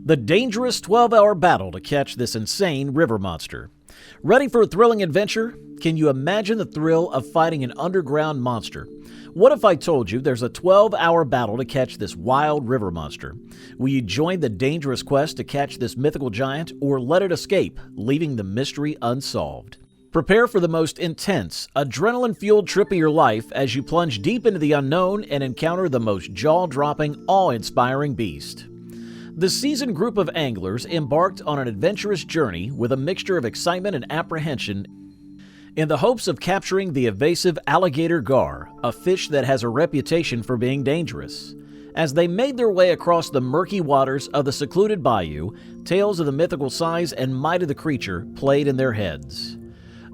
The dangerous 12-hour battle to catch this insane river monster. Ready for a thrilling adventure? Can you imagine the thrill of fighting an underground monster? What if I told you there's a 12-hour battle to catch this wild river monster? Will you join the dangerous quest to catch this mythical giant, or let it escape, leaving the mystery unsolved? Prepare for the most intense, adrenaline-fueled trip of your life as you plunge deep into the unknown and encounter the most jaw-dropping, awe-inspiring beast. The seasoned group of anglers embarked on an adventurous journey with a mixture of excitement and apprehension in the hopes of capturing the evasive alligator gar, a fish that has a reputation for being dangerous. As they made their way across the murky waters of the secluded bayou, tales of the mythical size and might of the creature played in their heads.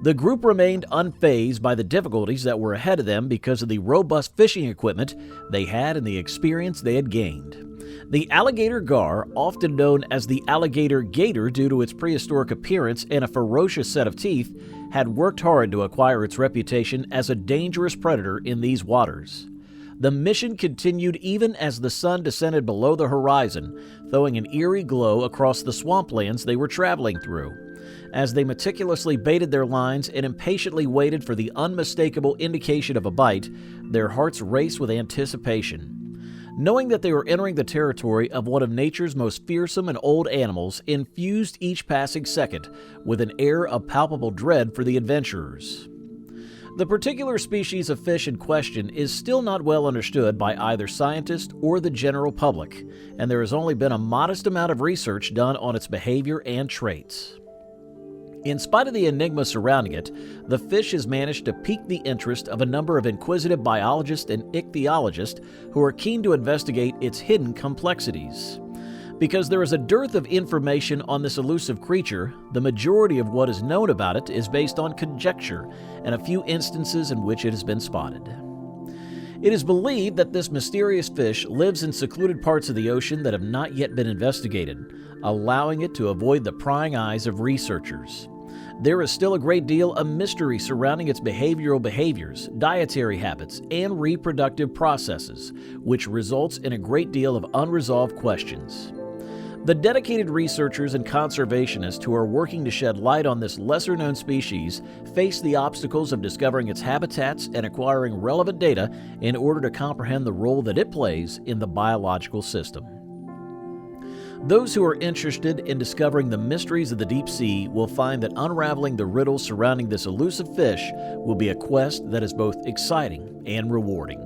The group remained unfazed by the difficulties that were ahead of them because of the robust fishing equipment they had and the experience they had gained. The alligator gar, often known as the alligator gator due to its prehistoric appearance and a ferocious set of teeth, had worked hard to acquire its reputation as a dangerous predator in these waters. The mission continued even as the sun descended below the horizon, throwing an eerie glow across the swamplands they were traveling through. As they meticulously baited their lines and impatiently waited for the unmistakable indication of a bite, their hearts raced with anticipation. Knowing that they were entering the territory of one of nature's most fearsome and old animals infused each passing second with an air of palpable dread for the adventurers. The particular species of fish in question is still not well understood by either scientists or the general public, and there has only been a modest amount of research done on its behavior and traits. In spite of the enigma surrounding it, the fish has managed to pique the interest of a number of inquisitive biologists and ichthyologists who are keen to investigate its hidden complexities. Because there is a dearth of information on this elusive creature, the majority of what is known about it is based on conjecture and a few instances in which it has been spotted. It is believed that this mysterious fish lives in secluded parts of the ocean that have not yet been investigated, allowing it to avoid the prying eyes of researchers. There is still a great deal of mystery surrounding its behaviors, dietary habits, and reproductive processes, which results in a great deal of unresolved questions. The dedicated researchers and conservationists who are working to shed light on this lesser-known species face the obstacles of discovering its habitats and acquiring relevant data in order to comprehend the role that it plays in the biological system. Those who are interested in discovering the mysteries of the deep sea will find that unraveling the riddles surrounding this elusive fish will be a quest that is both exciting and rewarding.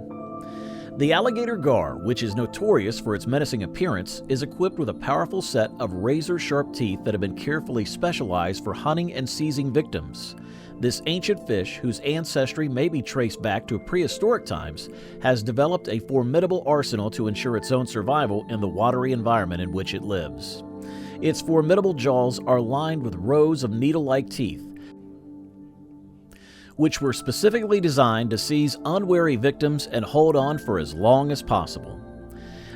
The alligator gar, which is notorious for its menacing appearance, is equipped with a powerful set of razor-sharp teeth that have been carefully specialized for hunting and seizing victims. This ancient fish, whose ancestry may be traced back to prehistoric times, has developed a formidable arsenal to ensure its own survival in the watery environment in which it lives. Its formidable jaws are lined with rows of needle-like teeth, which were specifically designed to seize unwary victims and hold on for as long as possible.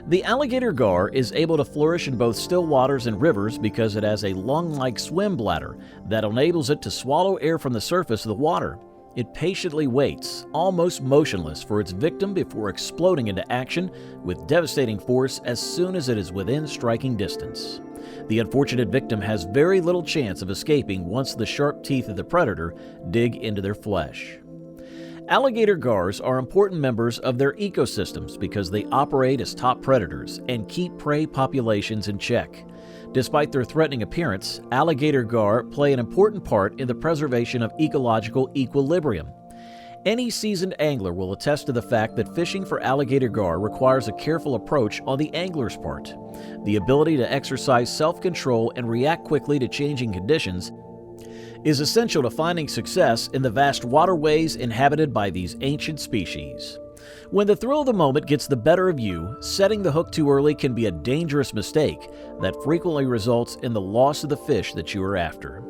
The alligator gar is able to flourish in both still waters and rivers because it has a lung-like swim bladder that enables it to swallow air from the surface of the water. It patiently waits, almost motionless, for its victim before exploding into action with devastating force as soon as it is within striking distance. The unfortunate victim has very little chance of escaping once the sharp teeth of the predator dig into their flesh. Alligator gars are important members of their ecosystems because they operate as top predators and keep prey populations in check. Despite their threatening appearance, alligator gar play an important part in the preservation of ecological equilibrium. Any seasoned angler will attest to the fact that fishing for alligator gar requires a careful approach on the angler's part. The ability to exercise self-control and react quickly to changing conditions is essential to finding success in the vast waterways inhabited by these ancient species. When the thrill of the moment gets the better of you, setting the hook too early can be a dangerous mistake that frequently results in the loss of the fish that you are after.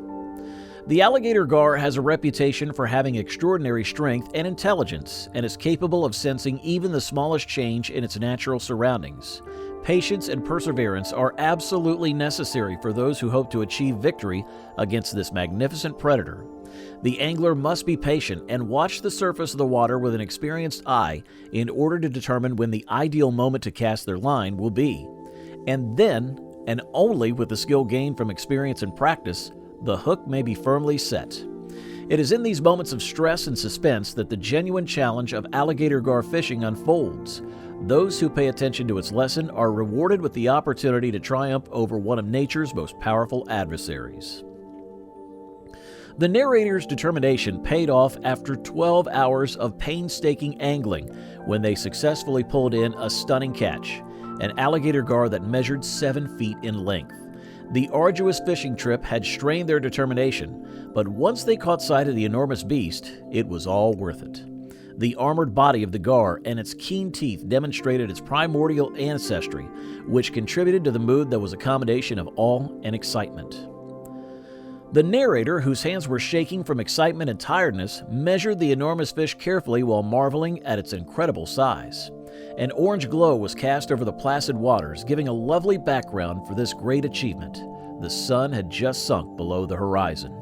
The alligator gar has a reputation for having extraordinary strength and intelligence and is capable of sensing even the smallest change in its natural surroundings. Patience and perseverance are absolutely necessary for those who hope to achieve victory against this magnificent predator. The angler must be patient and watch the surface of the water with an experienced eye in order to determine when the ideal moment to cast their line will be. And then, and only with the skill gained from experience and practice, the hook may be firmly set. It is in these moments of stress and suspense that the genuine challenge of alligator gar fishing unfolds. Those who pay attention to its lesson are rewarded with the opportunity to triumph over one of nature's most powerful adversaries. The narrator's determination paid off after 12 hours of painstaking angling when they successfully pulled in a stunning catch, an alligator gar that measured 7 feet in length. The arduous fishing trip had strained their determination, but once they caught sight of the enormous beast, it was all worth it. The armored body of the gar and its keen teeth demonstrated its primordial ancestry, which contributed to the mood that was a combination of awe and excitement. The narrator, whose hands were shaking from excitement and tiredness, measured the enormous fish carefully while marveling at its incredible size. An orange glow was cast over the placid waters, giving a lovely background for this great achievement. The sun had just sunk below the horizon.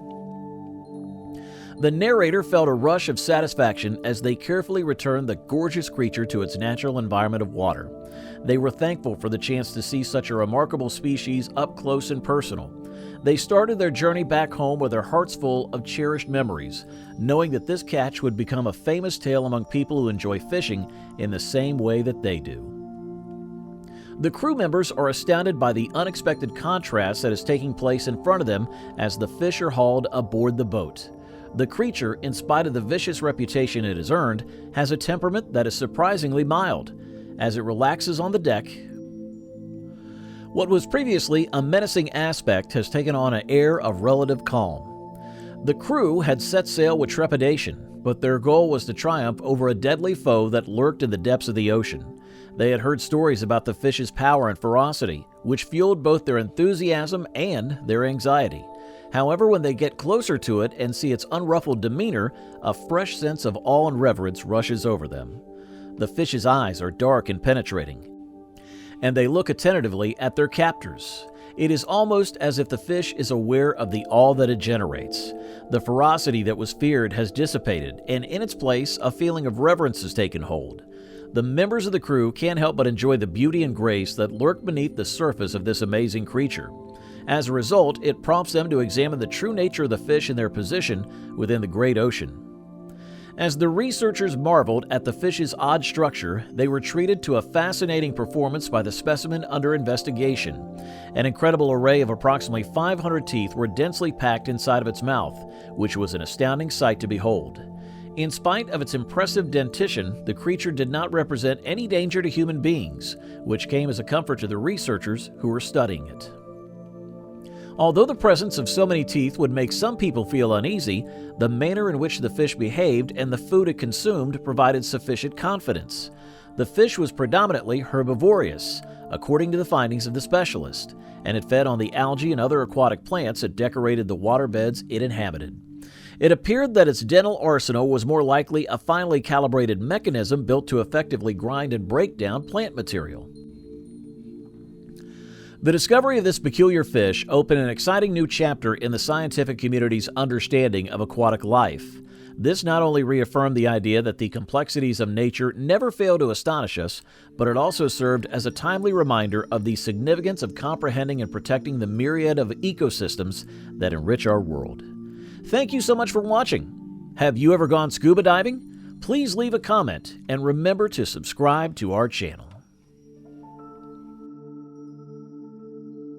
The narrator felt a rush of satisfaction as they carefully returned the gorgeous creature to its natural environment of water. They were thankful for the chance to see such a remarkable species up close and personal. They started their journey back home with their hearts full of cherished memories, knowing that this catch would become a famous tale among people who enjoy fishing in the same way that they do. The crew members are astounded by the unexpected contrast that is taking place in front of them as the fish are hauled aboard the boat. The creature, in spite of the vicious reputation it has earned, has a temperament that is surprisingly mild. As it relaxes on the deck, what was previously a menacing aspect has taken on an air of relative calm. The crew had set sail with trepidation, but their goal was to triumph over a deadly foe that lurked in the depths of the ocean. They had heard stories about the fish's power and ferocity, which fueled both their enthusiasm and their anxiety. However, when they get closer to it and see its unruffled demeanor, a fresh sense of awe and reverence rushes over them. The fish's eyes are dark and penetrating, and they look attentively at their captors. It is almost as if the fish is aware of the awe that it generates. The ferocity that was feared has dissipated, and in its place, a feeling of reverence has taken hold. The members of the crew can't help but enjoy the beauty and grace that lurk beneath the surface of this amazing creature. As a result, it prompts them to examine the true nature of the fish and their position within the great ocean. As the researchers marveled at the fish's odd structure, they were treated to a fascinating performance by the specimen under investigation. An incredible array of approximately 500 teeth were densely packed inside of its mouth, which was an astounding sight to behold. In spite of its impressive dentition, the creature did not represent any danger to human beings, which came as a comfort to the researchers who were studying it. Although the presence of so many teeth would make some people feel uneasy, the manner in which the fish behaved and the food it consumed provided sufficient confidence. The fish was predominantly herbivorous, according to the findings of the specialist, and it fed on the algae and other aquatic plants that decorated the waterbeds it inhabited. It appeared that its dental arsenal was more likely a finely calibrated mechanism built to effectively grind and break down plant material. The discovery of this peculiar fish opened an exciting new chapter in the scientific community's understanding of aquatic life. This not only reaffirmed the idea that the complexities of nature never fail to astonish us, but it also served as a timely reminder of the significance of comprehending and protecting the myriad of ecosystems that enrich our world. Thank you so much for watching. Have you ever gone scuba diving? Please leave a comment and remember to subscribe to our channel.